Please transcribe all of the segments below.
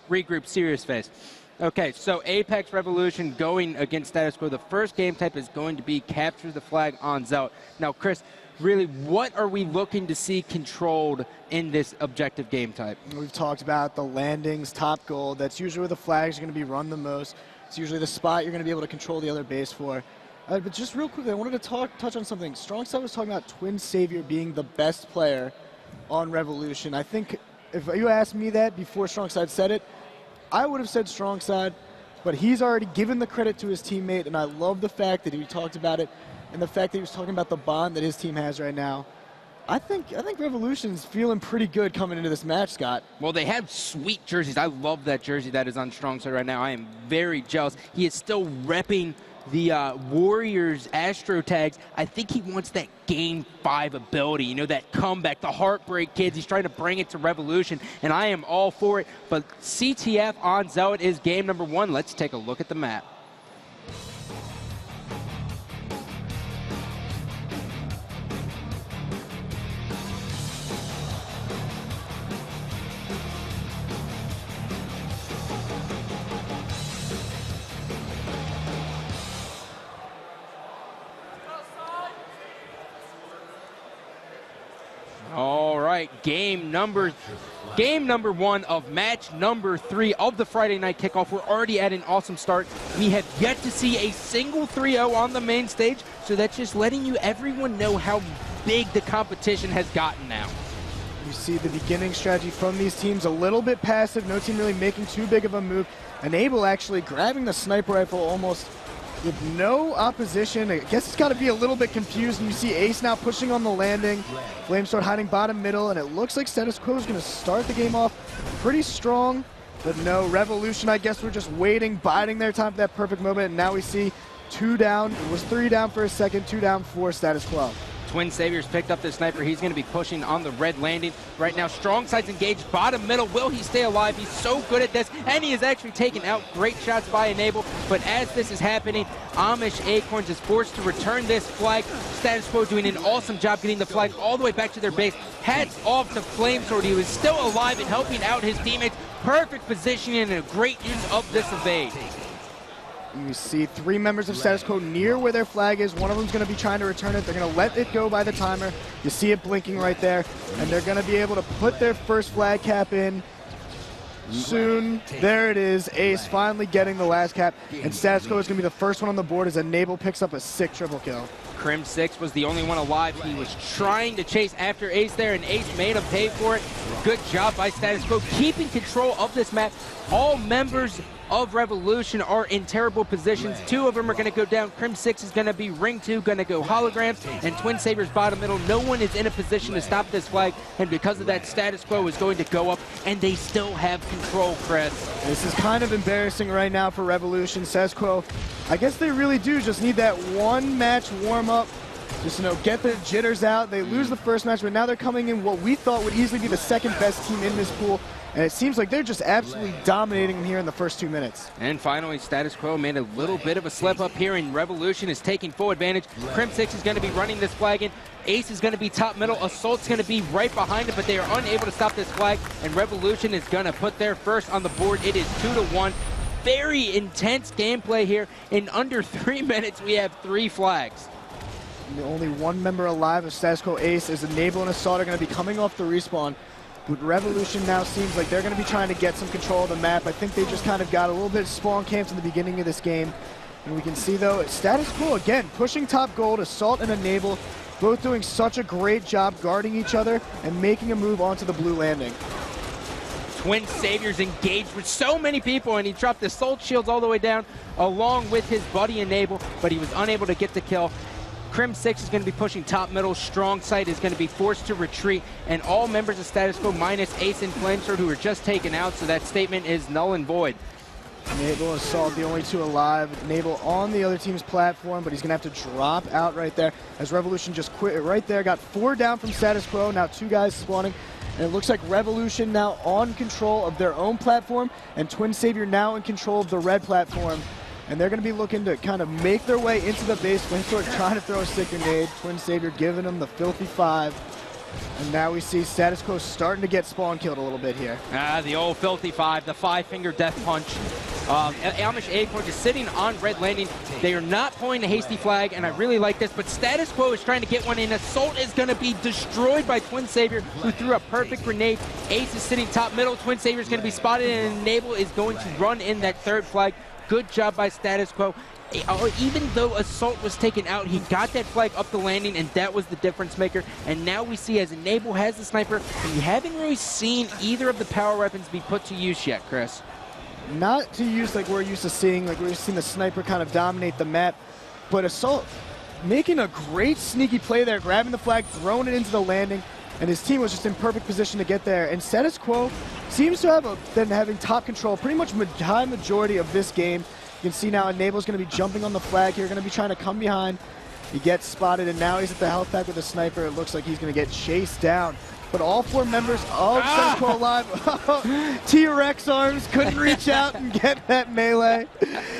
regroup, serious face. Okay, so Apex Revolution going against Status Quo. The first game type is going to be capture the flag on Zealot. Now, Chris, really, what are we looking to see controlled in this objective game type? We've talked about the landings, top gold. That's usually where the flags are going to be run the most. It's usually the spot you're going to be able to control the other base for. But just real quickly, I wanted to touch on something. Strongside was talking about Twin Savior being the best player on Revolution. I think if you asked me that before Strongside said it, I would have said Strongside, but he's already given the credit to his teammate, and I love the fact that he talked about it and the fact that he was talking about the bond that his team has right now. I think Revolution's feeling pretty good coming into this match, Scott. Well, they have sweet jerseys. I love that jersey that is on Strongside right now. I am very jealous. He is still repping the Warriors Astro tags. I think he wants that Game 5 ability, you know, that comeback, the Heartbreak Kids. He's trying to bring it to Revolution, and I am all for it. But CTF on Zealot is game number 1. Let's take a look at the map. All right, game number 1 of match number 3 of the Friday night kickoff. We're already at an awesome start. We have yet to see a single 3-0 on the main stage, so that's just letting everyone know how big the competition has gotten now. You see the beginning strategy from these teams a little bit passive, no team really making too big of a move. Enable actually grabbing the sniper rifle almost with no opposition. I guess it's got to be a little bit confused. And you see Ace now pushing on the landing. Flamesword hiding bottom middle, and it looks like Status Quo is going to start the game off pretty strong. But no, Revolution, I guess we're just waiting, biding their time for that perfect moment. And now we see 2 down. It was 3 down for a second, 2 down for Status Quo. Twin Saviors picked up the sniper. He's going to be pushing on the red landing. Right now, Strongside's engaged bottom middle. Will he stay alive? He's so good at this, and he is actually taking out great shots by Enable. But as this is happening, Amish Acorns is forced to return this flag. Status Quo doing an awesome job getting the flag all the way back to their base. Hats off to Flamesword. He was still alive and helping out his teammates. Perfect positioning and a great use of this evade. You see 3 members of Status Quo near where their flag is. One of them's going to be trying to return it. They're going to let it go by the timer. You see it blinking right there. And they're going to be able to put their first flag cap in soon. There it is. Ace finally getting the last cap. And Status Quo is going to be the first one on the board as Enable picks up a sick triple kill. Crim 6 was the only one alive. He was trying to chase after Ace there, and Ace made him pay for it. Good job by Status Quo keeping control of this map. All members of Revolution are in terrible positions. 2 of them are going to go down. Crim 6 is going to be ring 2, going to go holograms, and Twin Saviors bottom middle. No one is in a position to stop this flag, and because of that, Status Quo is going to go up, and they still have control, Chris. This is kind of embarrassing right now for Revolution. Status Quo, I guess they really do just need that 1 match warm-up. Just, you know, get their jitters out. They lose the first match, but now they're coming in what we thought would easily be the 2nd best team in this pool. And it seems like they're just absolutely dominating here in the first 2 minutes. And finally, Status Quo made a little bit of a slip up here, and Revolution is taking full advantage. Crim 6 is going to be running this flag in. Ace is going to be top middle. Assault's going to be right behind it, but they are unable to stop this flag. And Revolution is going to put their first on the board. It is 2-1. Very intense gameplay here. In under 3 minutes, we have 3 flags. And the only 1 member alive of Status Quo Ace is Enable and Assault are going to be coming off the respawn. But Revolution now seems like they're going to be trying to get some control of the map. I think they just kind of got a little bit of spawn camps in the beginning of this game. And we can see, though, Status Quo, again, pushing top gold, Assault and Enable, both doing such a great job guarding each other and making a move onto the blue landing. Twin Saviors engaged with so many people, and he dropped the Assault shields all the way down along with his buddy Enable, but he was unable to get the kill. Crim 6 is going to be pushing top middle. Strongside is going to be forced to retreat. And all members of Status Quo minus Ace and Flamesword, who were just taken out, so that statement is null and void. Enable and Assault, the only 2 alive. Enable on the other team's platform, but he's going to have to drop out right there as Revolution just quit right there. Got 4 down from Status Quo. Now 2 guys spawning. And it looks like Revolution now on control of their own platform, and Twin Savior now in control of the red platform. And they're going to be looking to kind of make their way into the base. Flamesword trying to throw a sick grenade. Twin Savior giving them the filthy 5. And now we see Status Quo starting to get spawn killed a little bit here. The old filthy five, the five-finger death punch. Amish Acorn just sitting on red landing. They are not pulling the hasty flag, and I really like this, but Status Quo is trying to get one in. Assault is going to be destroyed by Twin Savior, who threw a perfect grenade. Ace is sitting top middle. Twin Savior is going to be spotted, and Enable is going to run in that third flag. Good job by Status Quo. Even though Assault was taken out, he got that flag up the landing, and that was the difference maker. And now we see as Enable has the sniper, and we haven't really seen either of the power weapons be put to use yet, Chris. Not to use like we're used to seeing, like we've seen the sniper kind of dominate the map, but Assault making a great sneaky play there, grabbing the flag, throwing it into the landing, and his team was just in perfect position to get there. And Status Quo seems to have been having top control pretty much high majority of this game. You can see now Enable's going to be jumping on the flag here, going to be trying to come behind. He gets spotted, and now he's at the health pack with the sniper. It looks like he's going to get chased down. But all four members of Status Quo alive. T-Rex arms couldn't reach out and get that melee.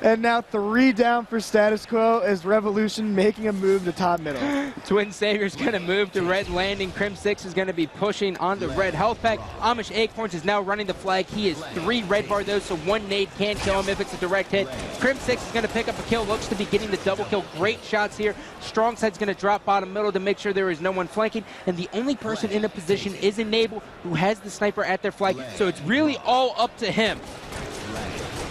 And now 3 down for Status Quo as Revolution making a move to top middle. Twin Savior's going to move to red landing. Crim 6 is going to be pushing onto red health pack. Amish Acorns is now running the flag. He is 3 red bar though, so 1 nade can kill him if it's a direct hit. Crim 6 is going to pick up a kill. Looks to be getting the double kill. Great shots here. Strong Side's going to drop bottom middle to make sure there is no one flanking. And the only person in a position is Enable, who has the sniper at their flag, so it's really all up to him.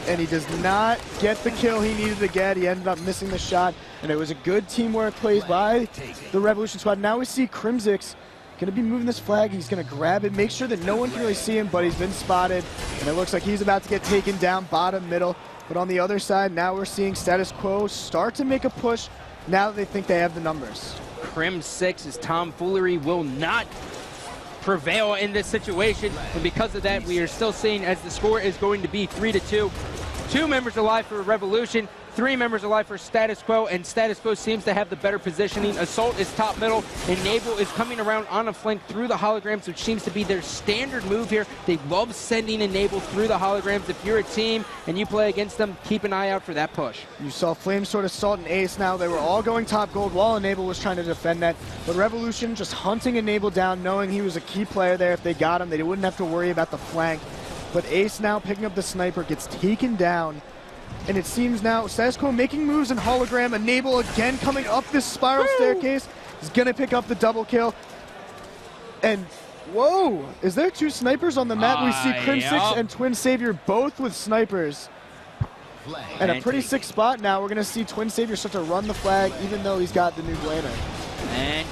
And he does not get the kill he needed to get. He ended up missing the shot, and it was a good teamwork plays by the Revolution squad. Now we see Crimzix going to be moving this flag. He's going to grab it, make sure that no one can really see him, but he's been spotted, and it looks like he's about to get taken down bottom middle. But on the other side, now we're seeing Status Quo start to make a push now that they think they have the numbers. Crim 6's tomfoolery will not prevail in this situation, and because of that, we are still seeing as the score is going to be 3-2. 2 members alive for Revolution, 3 members alive for Status Quo, and Status Quo seems to have the better positioning. Assault is top middle, Enable is coming around on a flank through the holograms, which seems to be their standard move here. They love sending Enable through the holograms. If you're a team and you play against them, keep an eye out for that push. You saw Flamesword, Assault, and Ace now. They were all going top gold while Enable was trying to defend that. But Revolution just hunting Enable down, knowing he was a key player there. If they got him, they wouldn't have to worry about the flank. But Ace now picking up the sniper, gets taken down. And it seems now Status Quo making moves in hologram. Enable again coming up this spiral staircase. He's going to pick up the double kill. And whoa, is there 2 snipers on the map? We see Crim 6 and Twin Savior both with snipers. And a pretty sick spot now. We're going to see Twin Savior start to run the flag, even though he's got the new blader. And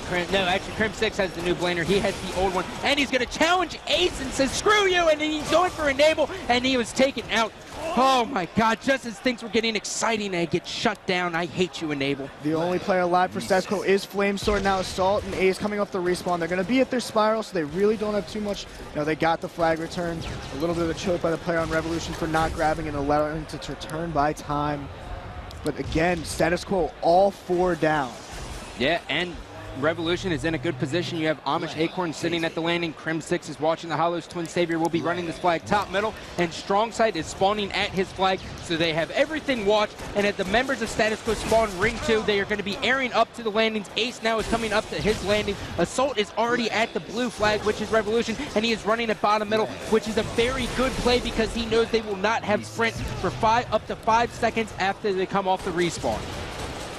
Crim 6 has the new blader. He has the old one. And he's going to challenge Ace and says, screw you. And then he's going for Enable, and he was taken out. Oh my God, just as things were getting exciting, they get shut down. I hate you, Enable. The only player alive for Status Quo is Flamesword. Now Assault and Ace coming off the respawn. They're going to be at their spiral, so they really don't have too much. You know, they got the flag return. A little bit of a choke by the player on Revolution for not grabbing and allowing it to return by time. But again, Status Quo all 4 down. Yeah, and Revolution is in a good position. You have Amish Acorn sitting at the landing. Crim 6 is watching the hollows. Twin Savior will be running this flag top middle, and Strong Side is spawning at his flag, so they have everything watched. And as the members of Status Quo spawn ring 2, they are going to be airing up to the landings. Ace now is coming up to his landing. Assault is already at the blue flag, which is Revolution, and he is running at bottom middle, which is a very good play because he knows they will not have sprint for up to 5 seconds after they come off the respawn.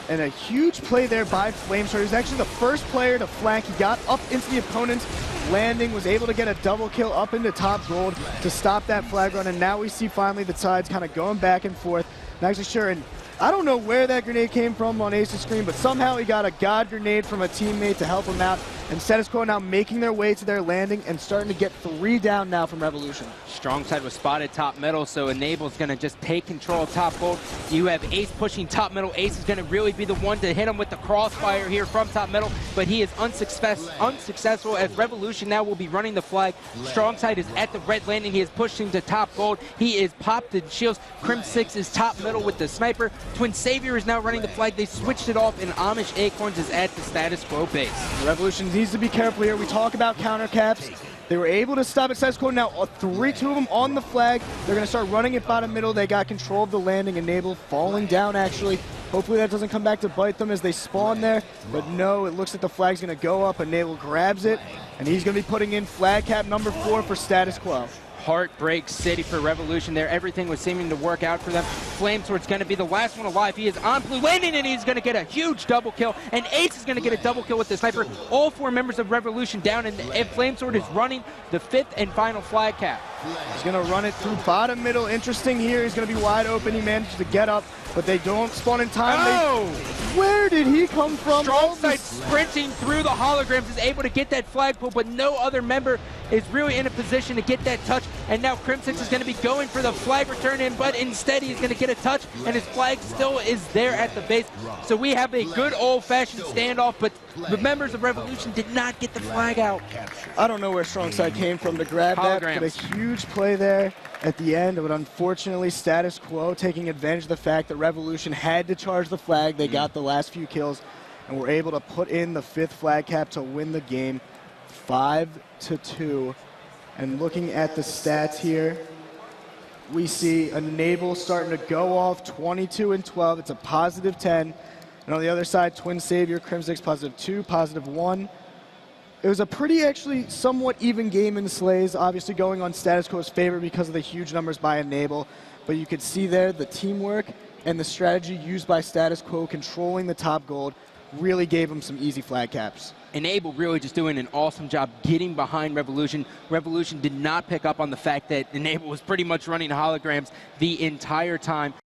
And a huge play there by Flamesword. He was actually the first player to flank. He got up into the opponent's landing, was able to get a double kill up into top gold to stop that flag run. And now we see finally the sides kind of going back and forth. Not actually sure, and I don't know where that grenade came from on Ace's screen, but somehow he got a God grenade from a teammate to help him out. And Status Quo now making their way to their landing and starting to get 3 down now from Revolution. Strong Side was spotted top middle, so Enable's going to just take control of top gold. You have Ace pushing top middle. Ace is going to really be the one to hit him with the crossfire here from top middle, but he is unsuccessful as Revolution now will be running the flag. Strong Side is at the red landing. He is pushing to top gold. He is popped the shields. Crim 6 is top middle with the sniper. Twin Savior is now running the flag. They switched it off, and Amish Acorns is at the Status Quo base. Revolution needs to be careful here. We talk about counter caps. They were able to stop at Status Quo. Now 2 of them on the flag. They're going to start running it bottom middle. They got control of the landing. Enable falling down actually. Hopefully that doesn't come back to bite them as they spawn there. But no, it looks like the flag's going to go up. Enable grabs it, and he's going to be putting in flag cap number 4 for status quo. Heartbreak City for Revolution there. Everything was seeming to work out for them. Flamesword's going to be the last one alive. He is on blue landing, and he's going to get a huge double kill. And Ace is going to get a double kill with the sniper. All 4 members of Revolution down, and Flamesword is running the 5th and final flag cap. He's going to run it through bottom middle. Interesting here. He's going to be wide open. He managed to get up, but they don't spawn in time. Oh! Where did he come from? Strongside sprinting through the holograms is able to get that flagpole, but no other member is really in a position to get that touch. And now Crimsix is going to be going for the flag return in, but instead he's going to get a touch, and his flag still is there at the base. So we have a good old-fashioned standoff, but the members of Revolution did not get the flag out. I don't know where Strongside came from to grab that, but a huge play there at the end, but unfortunately status quo taking advantage of the fact that Revolution had to charge the flag. They got the last few kills and were able to put in the 5th flag cap to win the game 5-2. And looking at the stats here, we see Enable starting to go off 22 and 12. It's a positive 10. And on the other side, Twin Savior, Crimsix, positive 2, positive 1. It was a pretty, actually, somewhat even game in Slays, obviously going on status quo's favor because of the huge numbers by Enable. But you could see there the teamwork and the strategy used by status quo controlling the top gold really gave him some easy flag caps. Enable really just doing an awesome job getting behind Revolution. Revolution did not pick up on the fact that Enable was pretty much running holograms the entire time.